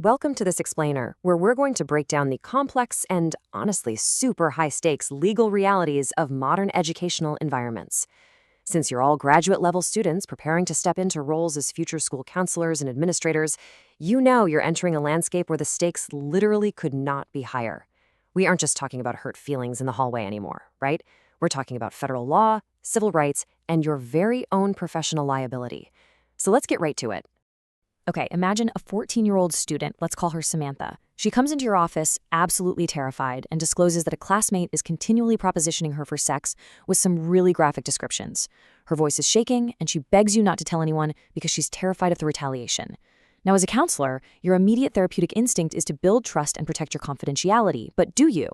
Welcome to this explainer, where we're going to break down the complex and, honestly, super high-stakes legal realities of modern educational environments. Since you're all graduate-level students preparing to step into roles as future school counselors and administrators, you know you're entering a landscape where the stakes literally could not be higher. We aren't just talking about hurt feelings in the hallway anymore, right? We're talking about federal law, civil rights, and your very own professional liability. So let's get right to it. Okay, imagine a 14-year-old student, let's call her Samantha. She comes into your office absolutely terrified and discloses that a classmate is continually propositioning her for sex with some really graphic descriptions. Her voice is shaking, and she begs you not to tell anyone because she's terrified of the retaliation. Now, as a counselor, your immediate therapeutic instinct is to build trust and protect your confidentiality, but do you?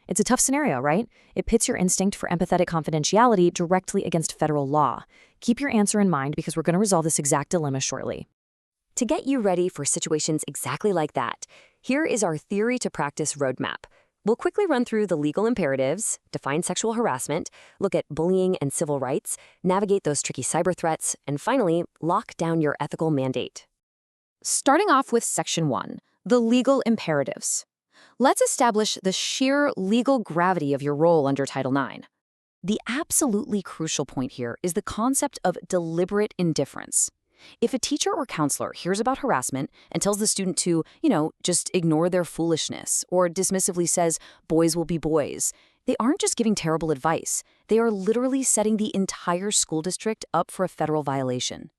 It's a tough scenario, right? It pits your instinct for empathetic confidentiality directly against federal law. Keep your answer in mind because we're going to resolve this exact dilemma shortly. To get you ready for situations exactly like that, here is our theory to practice roadmap. We'll quickly run through the legal imperatives, define sexual harassment, look at bullying and civil rights, navigate those tricky cyber threats, and finally, lock down your ethical mandate. Starting off with Section 1, the legal imperatives. Let's establish the sheer legal gravity of your role under Title IX. The absolutely crucial point here is the concept of deliberate indifference. If a teacher or counselor hears about harassment and tells the student to, just ignore their foolishness or dismissively says, boys will be boys, they aren't just giving terrible advice. They are literally setting the entire school district up for a federal violation.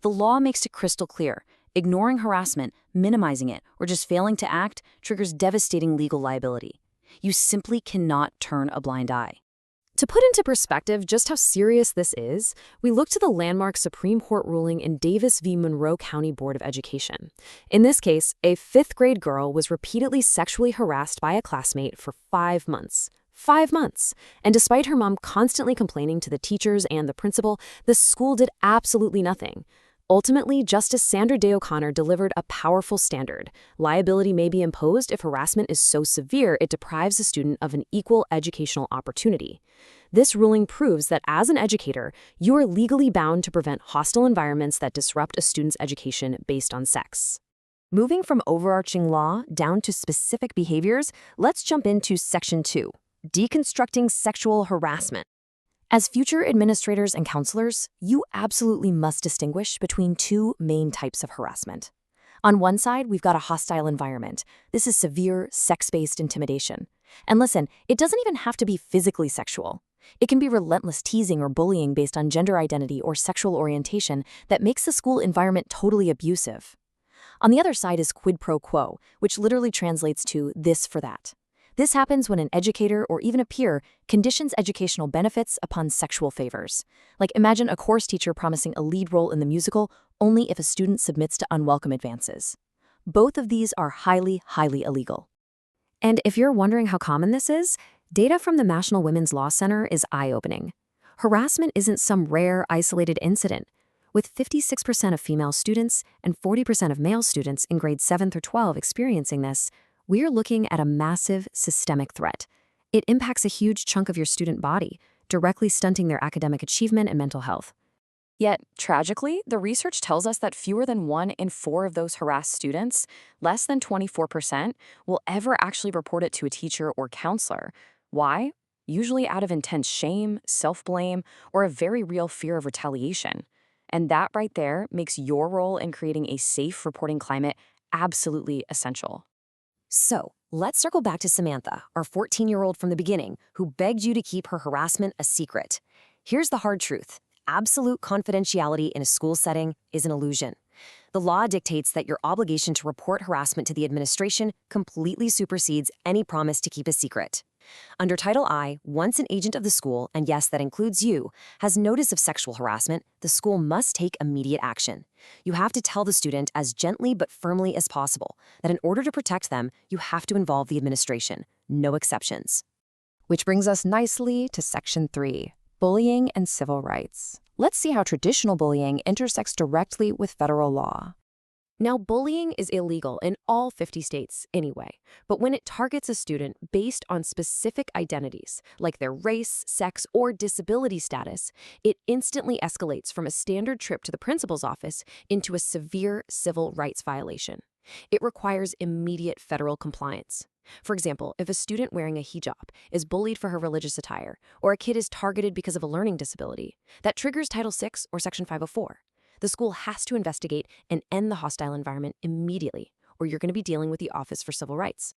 The law makes it crystal clear. Ignoring harassment, minimizing it, or just failing to act triggers devastating legal liability. You simply cannot turn a blind eye. To put into perspective just how serious this is, we look to the landmark Supreme Court ruling in Davis v. Monroe County Board of Education. In this case, a fifth-grade girl was repeatedly sexually harassed by a classmate for 5 months. 5 months. And despite her mom constantly complaining to the teachers and the principal, the school did absolutely nothing. Ultimately, Justice Sandra Day O'Connor delivered a powerful standard. Liability may be imposed if harassment is so severe it deprives a student of an equal educational opportunity. This ruling proves that as an educator, you are legally bound to prevent hostile environments that disrupt a student's education based on sex. Moving from overarching law down to specific behaviors, let's jump into Section 2, deconstructing sexual harassment. As future administrators and counselors, you absolutely must distinguish between two main types of harassment. On one side, we've got a hostile environment. This is severe, sex-based intimidation. And listen, it doesn't even have to be physically sexual. It can be relentless teasing or bullying based on gender identity or sexual orientation that makes the school environment totally abusive. On the other side is quid pro quo, which literally translates to this for that. This happens when an educator or even a peer conditions educational benefits upon sexual favors. Like imagine a course teacher promising a lead role in the musical only if a student submits to unwelcome advances. Both of these are highly, highly illegal. And if you're wondering how common this is, data from the National Women's Law Center is eye-opening. Harassment isn't some rare, isolated incident. With 56% of female students and 40% of male students in grades 7 through 12 experiencing this, we're looking at a massive systemic threat. It impacts a huge chunk of your student body, directly stunting their academic achievement and mental health. Yet, tragically, the research tells us that fewer than 1 in 4 of those harassed students, less than 24%, will ever actually report it to a teacher or counselor. Why? Usually out of intense shame, self-blame, or a very real fear of retaliation. And that right there makes your role in creating a safe reporting climate absolutely essential. So, let's circle back to Samantha, our 14-year-old from the beginning, who begged you to keep her harassment a secret. Here's the hard truth. Absolute confidentiality in a school setting is an illusion. The law dictates that your obligation to report harassment to the administration completely supersedes any promise to keep a secret. Under Title I, once an agent of the school, and yes, that includes you, has notice of sexual harassment, the school must take immediate action. You have to tell the student as gently but firmly as possible that in order to protect them, you have to involve the administration. No exceptions. Which brings us nicely to Section 3, bullying and civil rights. Let's see how traditional bullying intersects directly with federal law. Now, bullying is illegal in all 50 states anyway, but when it targets a student based on specific identities, like their race, sex, or disability status, it instantly escalates from a standard trip to the principal's office into a severe civil rights violation. It requires immediate federal compliance. For example, if a student wearing a hijab is bullied for her religious attire, or a kid is targeted because of a learning disability, that triggers Title VI or Section 504. The school has to investigate and end the hostile environment immediately, or you're going to be dealing with the Office for Civil Rights.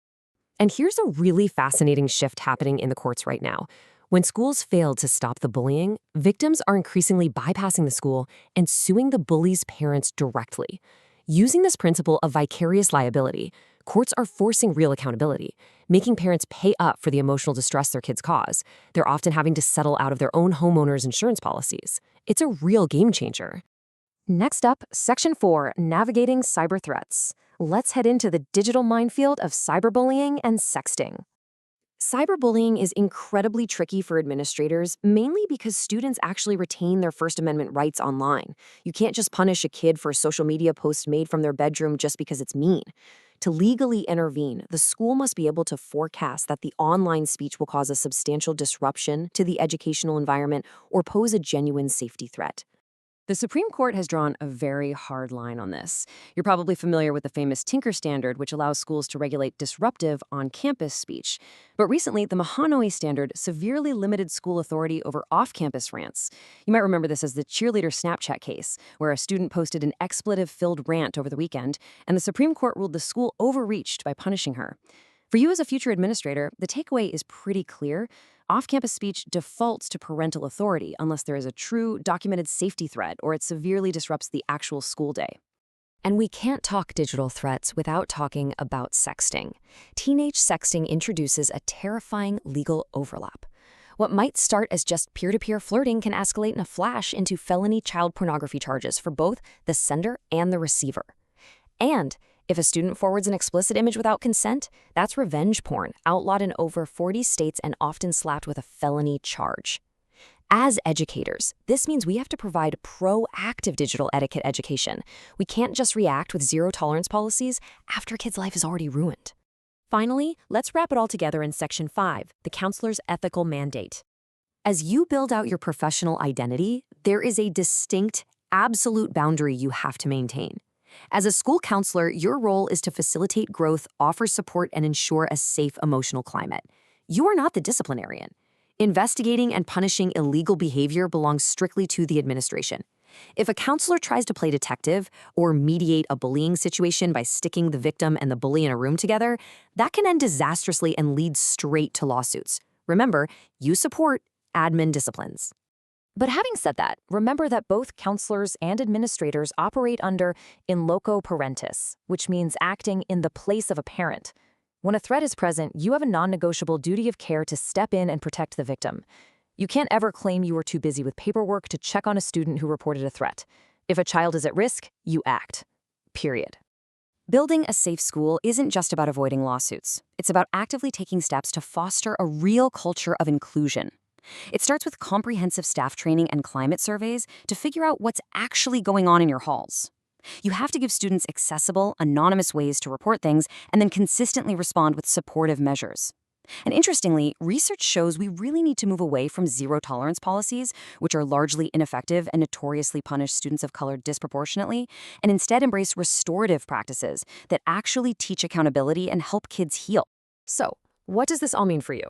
And here's a really fascinating shift happening in the courts right now. When schools fail to stop the bullying, victims are increasingly bypassing the school and suing the bully's parents directly. Using this principle of vicarious liability, courts are forcing real accountability, making parents pay up for the emotional distress their kids cause. They're often having to settle out of their own homeowners' insurance policies. It's a real game changer. Next up, Section 4, Navigating Cyber Threats. Let's head into the digital minefield of cyberbullying and sexting. Cyberbullying is incredibly tricky for administrators, mainly because students actually retain their First Amendment rights online. You can't just punish a kid for a social media post made from their bedroom just because it's mean. To legally intervene, the school must be able to forecast that the online speech will cause a substantial disruption to the educational environment or pose a genuine safety threat. The Supreme Court has drawn a very hard line on this. You're probably familiar with the famous Tinker Standard, which allows schools to regulate disruptive on-campus speech. But recently, the Mahanoy Standard severely limited school authority over off-campus rants. You might remember this as the cheerleader Snapchat case, where a student posted an expletive-filled rant over the weekend, and the Supreme Court ruled the school overreached by punishing her. For you as a future administrator, the takeaway is pretty clear. Off-campus speech defaults to parental authority unless there is a true, documented safety threat or it severely disrupts the actual school day. And we can't talk digital threats without talking about sexting. Teenage sexting introduces a terrifying legal overlap. What might start as just peer-to-peer flirting can escalate in a flash into felony child pornography charges for both the sender and the receiver. And if a student forwards an explicit image without consent, that's revenge porn, outlawed in over 40 states and often slapped with a felony charge. As educators, this means we have to provide proactive digital etiquette education. We can't just react with zero-tolerance policies after a kid's life is already ruined. Finally, let's wrap it all together in Section 5, the counselor's ethical mandate. As you build out your professional identity, there is a distinct, absolute boundary you have to maintain. As a school counselor, your role is to facilitate growth, offer support, and ensure a safe emotional climate. You are not the disciplinarian. Investigating and punishing illegal behavior belongs strictly to the administration. If a counselor tries to play detective or mediate a bullying situation by sticking the victim and the bully in a room together, that can end disastrously and lead straight to lawsuits. Remember, you support admin disciplines. But having said that, remember that both counselors and administrators operate under in loco parentis, which means acting in the place of a parent. When a threat is present, you have a non-negotiable duty of care to step in and protect the victim. You can't ever claim you were too busy with paperwork to check on a student who reported a threat. If a child is at risk, you act. Period. Building a safe school isn't just about avoiding lawsuits. It's about actively taking steps to foster a real culture of inclusion. It starts with comprehensive staff training and climate surveys to figure out what's actually going on in your halls. You have to give students accessible, anonymous ways to report things and then consistently respond with supportive measures. And interestingly, research shows we really need to move away from zero-tolerance policies, which are largely ineffective and notoriously punish students of color disproportionately, and instead embrace restorative practices that actually teach accountability and help kids heal. So, what does this all mean for you?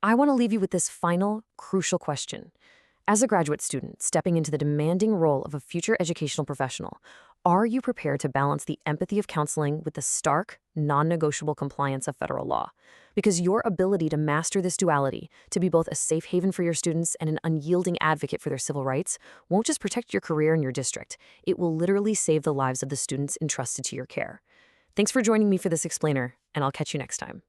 I want to leave you with this final, crucial question. As a graduate student stepping into the demanding role of a future educational professional, are you prepared to balance the empathy of counseling with the stark, non-negotiable compliance of federal law? Because your ability to master this duality, to be both a safe haven for your students and an unyielding advocate for their civil rights, won't just protect your career in your district, it will literally save the lives of the students entrusted to your care. Thanks for joining me for this explainer, and I'll catch you next time.